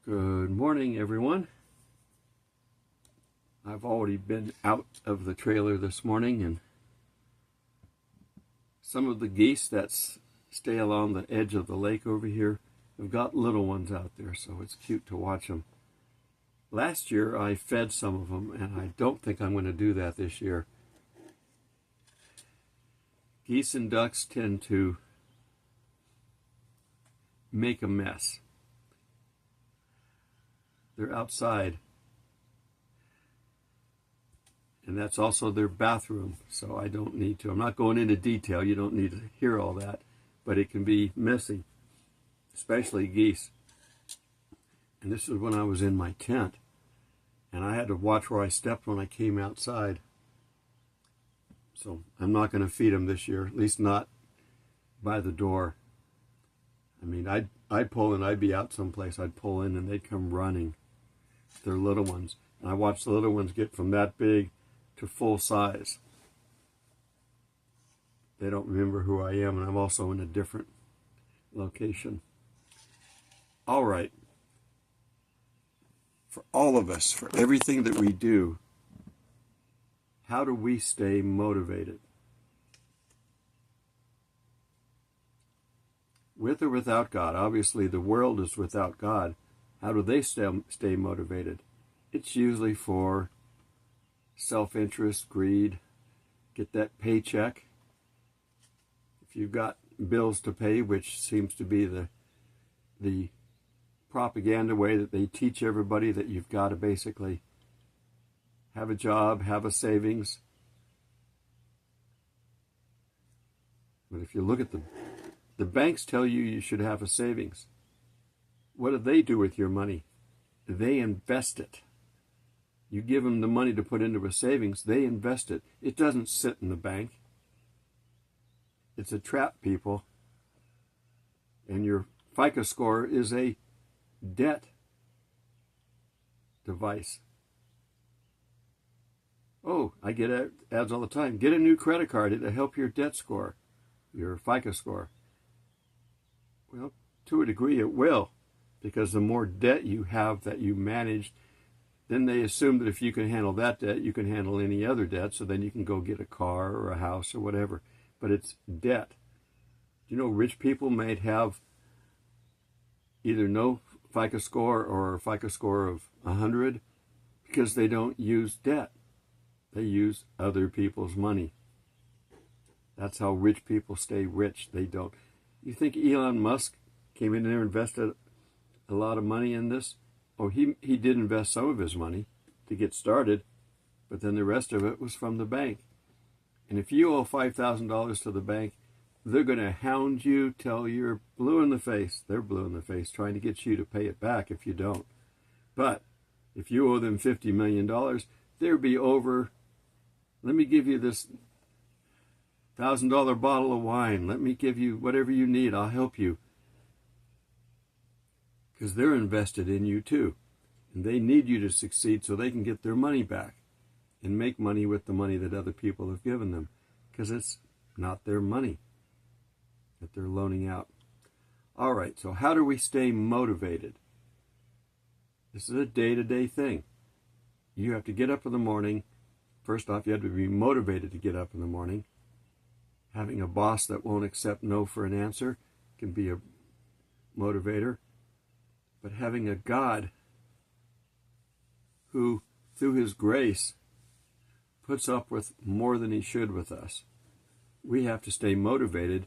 Good morning, everyone. I've already been out of the trailer this morning, and some of the geese that stay along the edge of the lake over here have got little ones out there, so it's cute to watch them. Last year I fed some of them, and I don't think I'm going to do that this year. Geese and ducks tend to make a mess. They're outside, and that's also their bathroom, so I don't need to. I'm not going into detail. You don't need to hear all that, but it can be messy, especially geese. And this is when I was in my tent, and I had to watch where I stepped when I came outside. So I'm not going to feed them this year, at least not by the door. I mean, I'd pull in, I'd be out someplace, I'd pull in, and they'd come running. They're little ones. And I watch the little ones get from that big to full size. They don't remember who I am, and I'm also in a different location. All right. For all of us, for everything that we do, how do we stay motivated? With or without God? Obviously, the world is without God. How do they stay motivated? It's usually for self-interest, greed, get that paycheck. If you've got bills to pay, which seems to be the propaganda way that they teach everybody, that you've got to basically have a job, have a savings. But if you look at the banks tell you you should have a savings. What do they do with your money? They invest it. You give them the money to put into a savings, they invest it. It doesn't sit in the bank. It's a trap, people. And your FICO score is a debt device. Oh, I get ads all the time. Get a new credit card. It'll help your debt score, your FICO score. Well, to a degree it will, because the more debt you have that you manage, then they assume that if you can handle that debt, you can handle any other debt, so then you can go get a car or a house or whatever. But it's debt. You know, rich people may have either no FICO score or a FICO score of 100 because they don't use debt. They use other people's money. That's how rich people stay rich. They don't. You think Elon Musk came in there and invested a lot of money in this? Oh, he did invest some of his money to get started, but then the rest of it was from the bank. And if you owe $5,000 to the bank, they're going to hound you till you're blue in the face. They're blue in the face trying to get you to pay it back if you don't. But if you owe them $50 million, they'll be over, let me give you this $1,000 bottle of wine. Let me give you whatever you need. I'll help you. Because they're invested in you too. And they need you to succeed so they can get their money back and make money with the money that other people have given them. Because it's not their money that they're loaning out. All right, so how do we stay motivated? This is a day-to-day thing. You have to get up in the morning. First off, you have to be motivated to get up in the morning. Having a boss that won't accept no for an answer can be a motivator. But having a God who, through his grace, puts up with more than he should with us. We have to stay motivated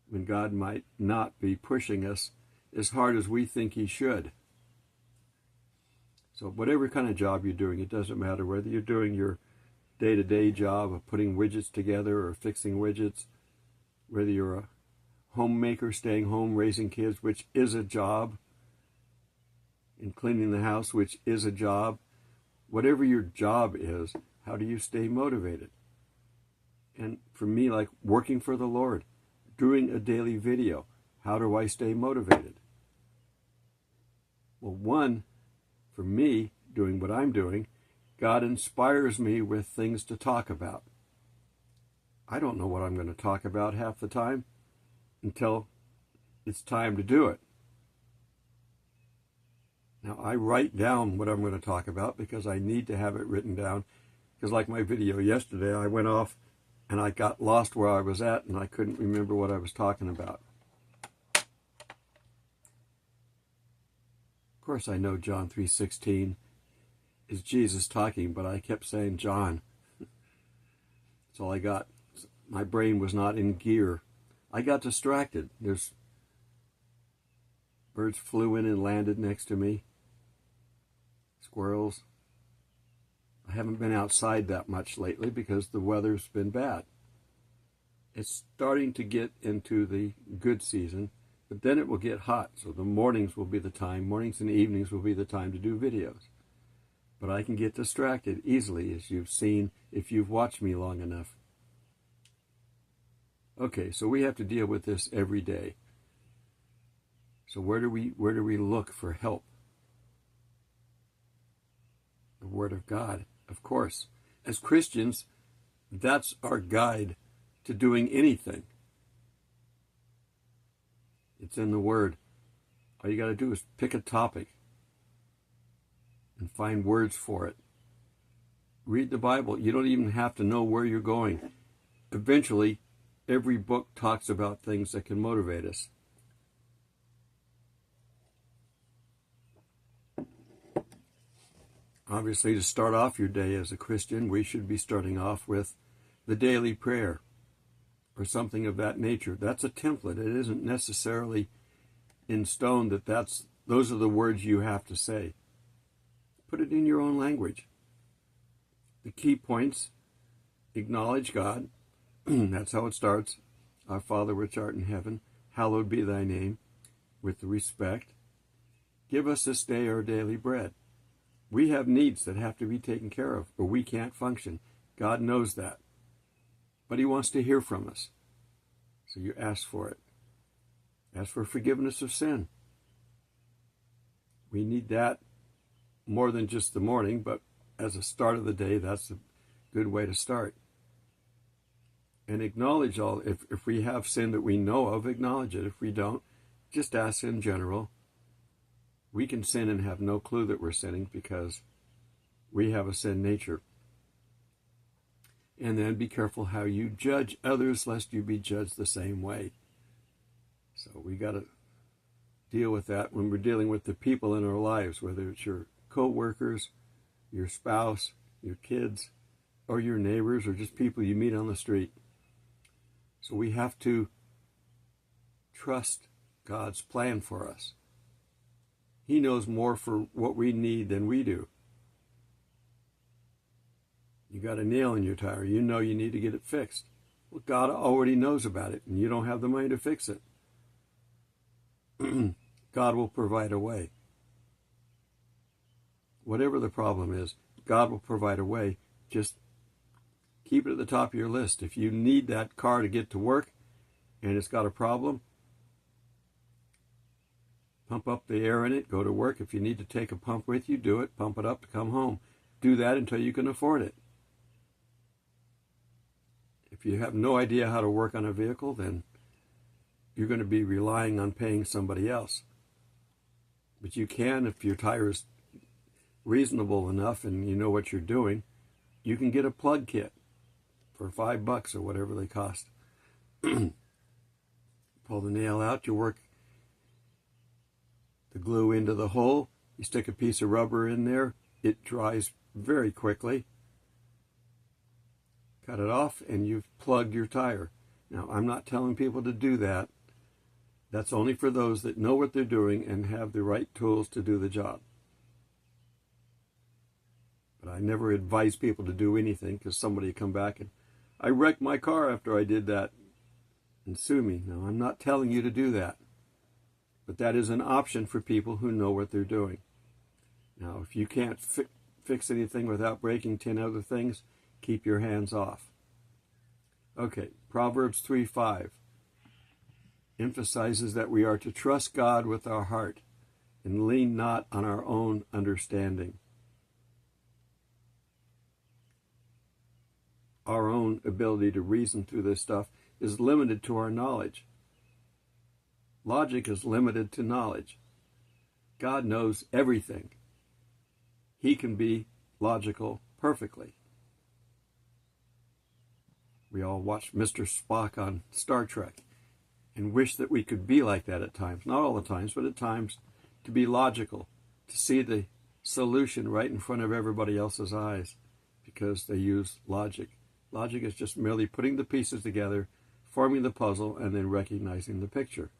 when God might not be pushing us as hard as we think he should. So whatever kind of job you're doing, it doesn't matter whether you're doing your day-to-day job of putting widgets together or fixing widgets, whether you're a homemaker staying home raising kids, which is a job, and cleaning the house, which is a job. Whatever your job is, how do you stay motivated? And for me, like working for the Lord, doing a daily video, how do I stay motivated? Well, one, for me, doing what I'm doing, God inspires me with things to talk about. I don't know what I'm going to talk about half the time until it's time to do it. Now, I write down what I'm going to talk about because I need to have it written down. Because like my video yesterday, I went off and I got lost where I was at and I couldn't remember what I was talking about. Of course, I know John 3:16 is Jesus talking, but I kept saying John. That's all I got. My brain was not in gear. I got distracted. There's birds flew in and landed next to me. Squirrels. I haven't been outside that much lately because the weather's been bad. It's starting to get into the good season, but then it will get hot. So the mornings will be the time. Mornings and evenings will be the time to do videos. But I can get distracted easily, as you've seen if you've watched me long enough. Okay, so we have to deal with this every day. So where do we look for help? The Word of God, of course. As Christians, that's our guide to doing anything. It's in the Word. All you got to do is pick a topic and find words for it. Read the Bible. You don't even have to know where you're going. Eventually, every book talks about things that can motivate us. Obviously, to start off your day as a Christian, we should be starting off with the daily prayer or something of that nature. That's a template. It isn't necessarily in stone that those are the words you have to say. Put it in your own language. The key points: acknowledge God. That's how it starts. Our Father which art in heaven, hallowed be thy name, with respect. Give us this day our daily bread. We have needs that have to be taken care of, or we can't function. God knows that. But he wants to hear from us. So you ask for it. Ask for forgiveness of sin. We need that more than just the morning, but as a start of the day, that's a good way to start. And acknowledge if we have sin that we know of, acknowledge it. If we don't, just ask in general. We can sin and have no clue that we're sinning because we have a sin nature. And then be careful how you judge others, lest you be judged the same way. So we got to deal with that when we're dealing with the people in our lives, whether it's your co-workers, your spouse, your kids, or your neighbors, or just people you meet on the street. So we have to trust God's plan for us. He knows more for what we need than we do. You got a nail in your tire. You know you need to get it fixed. Well, God already knows about it, and you don't have the money to fix it. God will provide a way. Whatever the problem is, God will provide a way. Just keep it at the top of your list. If you need that car to get to work and it's got a problem, pump up the air in it, go to work. If you need to take a pump with you, do it. Pump it up to come home. Do that until you can afford it. If you have no idea how to work on a vehicle, then you're going to be relying on paying somebody else. But you can, if your tire is reasonable enough and you know what you're doing, you can get a plug kit for $5 or whatever they cost. Pull the nail out, you work the glue into the hole, you stick a piece of rubber in there, it dries very quickly. Cut it off and you've plugged your tire. Now, I'm not telling people to do that. That's only for those that know what they're doing and have the right tools to do the job. But I never advise people to do anything because somebody will come back and, I wrecked my car after I did that, and sue me. No, I'm not telling you to do that. But that is an option for people who know what they're doing. Now, if you can't fix anything without breaking 10 other things, keep your hands off. Okay, Proverbs 3:5 emphasizes that we are to trust God with our heart and lean not on our own understanding. Our own ability to reason through this stuff is limited to our knowledge. Logic is limited to knowledge. God knows everything. He can be logical perfectly. We all watch Mr. Spock on Star Trek and wish that we could be like that at times. Not all the times, but at times to be logical, to see the solution right in front of everybody else's eyes because they use logic. Logic is just merely putting the pieces together, forming the puzzle, and then recognizing the picture.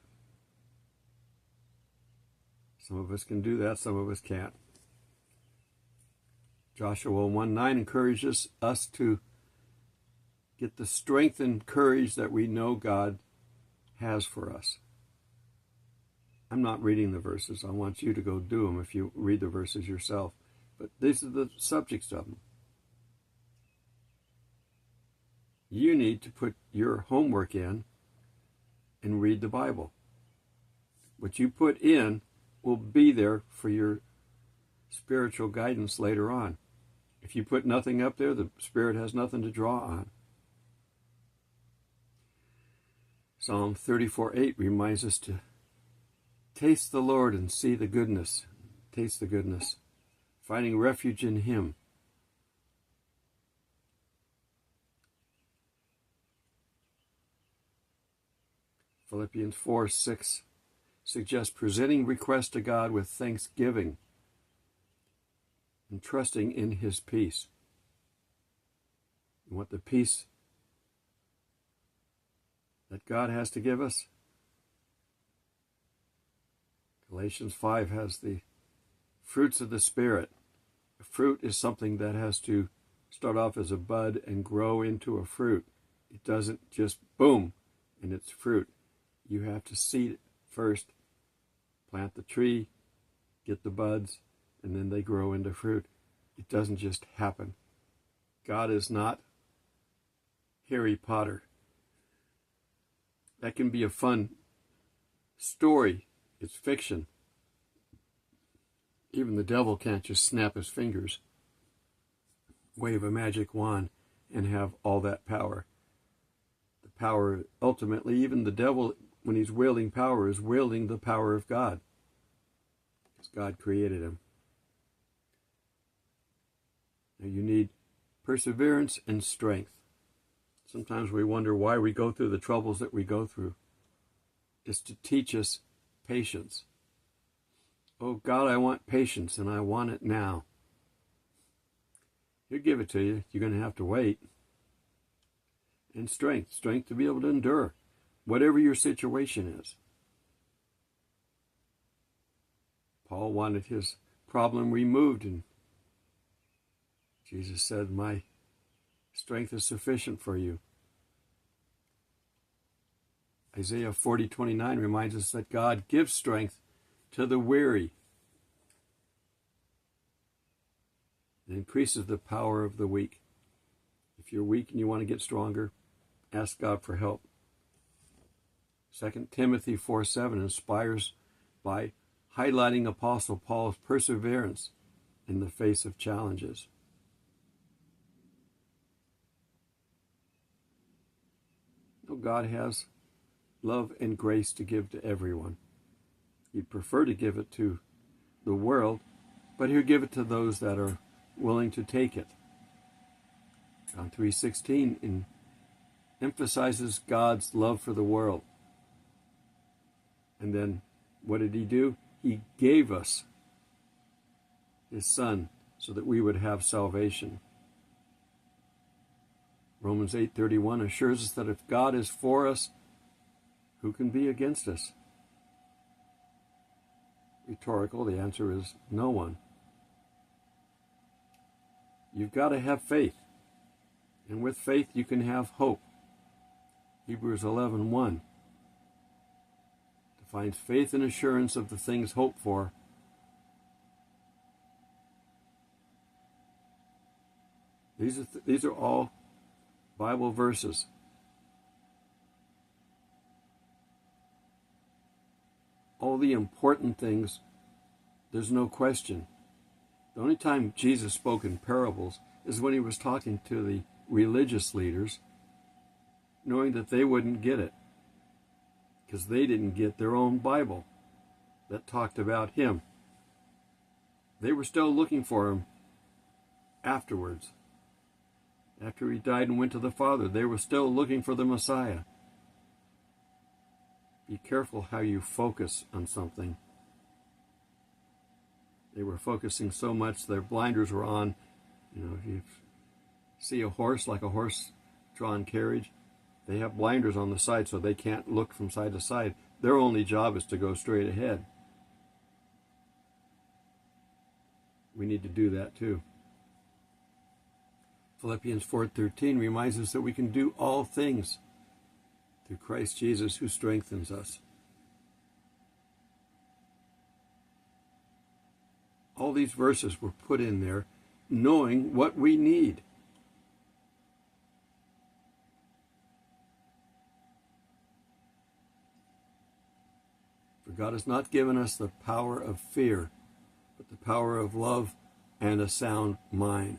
Some of us can do that, some of us can't. Joshua 1:9 encourages us to get the strength and courage that we know God has for us. I'm not reading the verses. I want you to go do them if you read the verses yourself. But these are the subjects of them. You need to put your homework in and read the Bible. What you put in will be there for your spiritual guidance later on. If you put nothing up there, the Spirit has nothing to draw on. Psalm 34:8 reminds us to taste the Lord and see the goodness. Taste the goodness. Finding refuge in Him. Philippians 4:6 suggests presenting requests to God with thanksgiving and trusting in His peace. You want the peace that God has to give us? Galatians 5 has the fruits of the Spirit. A fruit is something that has to start off as a bud and grow into a fruit. It doesn't just boom and it's fruit. You have to seed it first, plant the tree, get the buds, and then they grow into fruit. It doesn't just happen. God is not Harry Potter. That can be a fun story. It's fiction. Even the devil can't just snap his fingers, wave a magic wand, and have all that power. The power, ultimately, even the devil, when he's wielding power, is wielding the power of God, because God created him. Now you need perseverance and strength. Sometimes we wonder why we go through the troubles that we go through. It's to teach us patience. Oh God, I want patience, and I want it now. He'll give it to you. You're going to have to wait. And strength to be able to endure whatever your situation is. Paul wanted his problem removed, and Jesus said, my strength is sufficient for you. Isaiah 40:29 reminds us that God gives strength to the weary and increases the power of the weak. If you're weak and you want to get stronger, ask God for help. 2 Timothy 4:7 inspires by highlighting Apostle Paul's perseverance in the face of challenges. Oh, God has love and grace to give to everyone. He'd prefer to give it to the world, but He'll give it to those that are willing to take it. John 3:16 emphasizes God's love for the world. And then what did He do? He gave us His Son so that we would have salvation. Romans 8:31 assures us that if God is for us, who can be against us? Rhetorical, the answer is no one. You've got to have faith. And with faith you can have hope. Hebrews 11:1 defines faith and assurance of the things hoped for. These are all Bible verses. All the important things, there's no question. The only time Jesus spoke in parables is when He was talking to the religious leaders, knowing that they wouldn't get it, because they didn't get their own Bible that talked about Him. They were still looking for him afterwards. After he died and went to the Father, they were still looking for the Messiah. Be careful how you focus on something. They were focusing so much, their blinders were on. You know, if you see a horse, like a horse-drawn carriage, they have blinders on the side so they can't look from side to side. Their only job is to go straight ahead. We need to do that too. Philippians 4:13 reminds us that we can do all things through Christ Jesus who strengthens us. All these verses were put in there knowing what we need. For God has not given us the power of fear, but the power of love and a sound mind.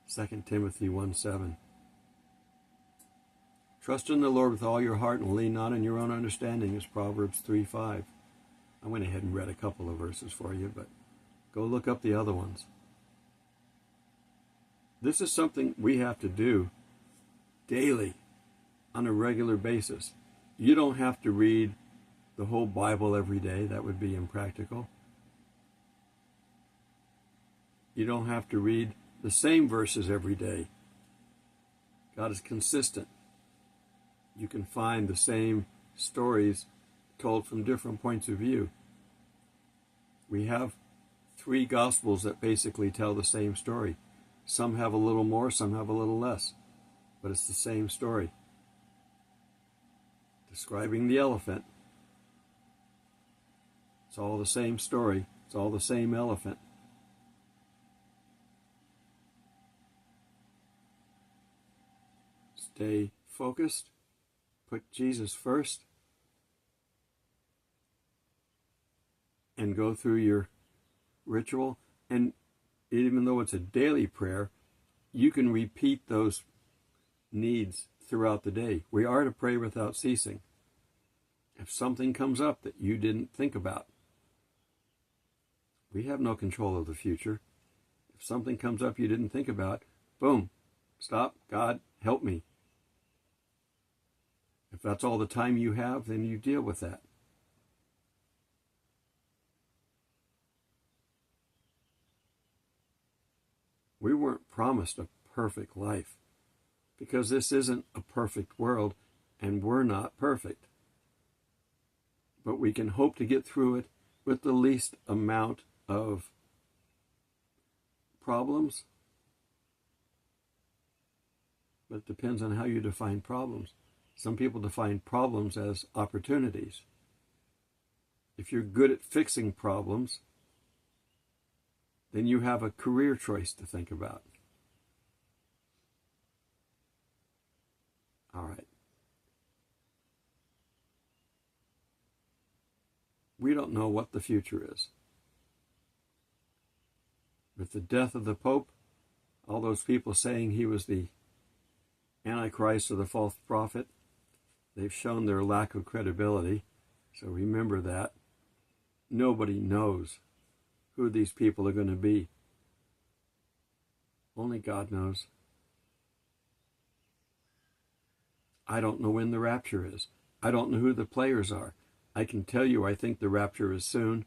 2 Timothy 1:7. Trust in the Lord with all your heart and lean not on your own understanding, is Proverbs 3:5. I went ahead and read a couple of verses for you, but go look up the other ones. This is something we have to do daily, on a regular basis. You don't have to read the whole Bible every day. That would be impractical. You don't have to read the same verses every day. God is consistent. You can find the same stories told from different points of view. We have 3 Gospels that basically tell the same story. Some have a little more, some have a little less, but it's the same story. Describing the elephant. It's all the same story. It's all the same elephant. Stay focused. Put Jesus first. And go through your ritual. And even though it's a daily prayer, you can repeat those needs throughout the day. We are to pray without ceasing. If something comes up that you didn't think about, we have no control of the future. If something comes up you didn't think about, boom, stop, God, help me. If that's all the time you have, then you deal with that. We weren't promised a perfect life because this isn't a perfect world and we're not perfect. But we can hope to get through it with the least amount of problems. But it depends on how you define problems. Some people define problems as opportunities. If you're good at fixing problems, then you have a career choice to think about. All right. We don't know what the future is. With the death of the Pope, all those people saying he was the Antichrist or the false prophet, they've shown their lack of credibility. So remember that. Nobody knows who these people are going to be. Only God knows. I don't know when the rapture is. I don't know who the players are. I can tell you I think the rapture is soon,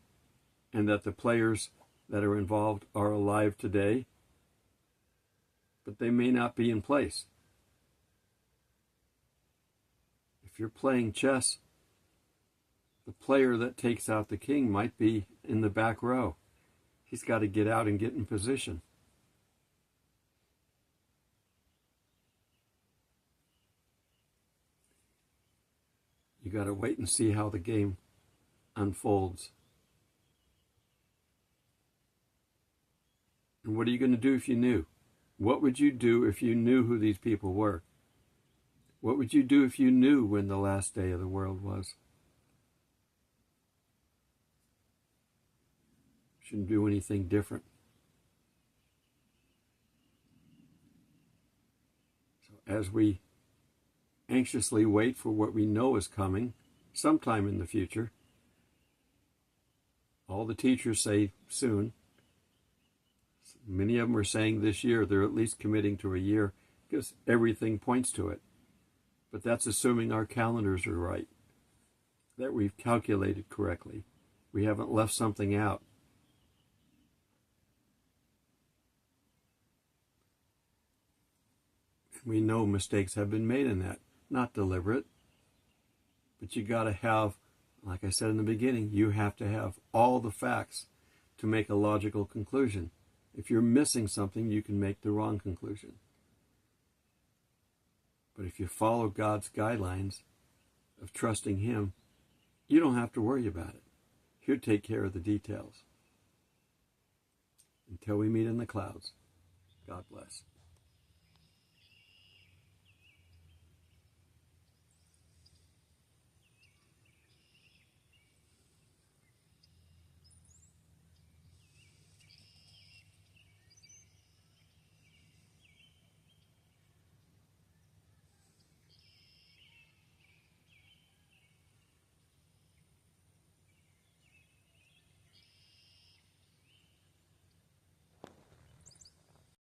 and that the players that are involved are alive today, but they may not be in place. If you're playing chess, the player that takes out the king might be in the back row. He's got to get out and get in position. You got to wait and see how the game unfolds. And what are you going to do if you knew? What would you do if you knew who these people were? What would you do if you knew when the last day of the world was? Shouldn't do anything different. So as we anxiously wait for what we know is coming sometime in the future, all the teachers say soon, Many of them are saying this year they're at least committing to a year because everything points to it. But that's assuming our calendars are right, that we've calculated correctly. We haven't left something out. We know mistakes have been made in that. Not deliberate. But you got to have, like I said in the beginning, you have to have all the facts to make a logical conclusion. If you're missing something, you can make the wrong conclusion. But if you follow God's guidelines of trusting Him, you don't have to worry about it. He'll take care of the details. Until we meet in the clouds, God bless.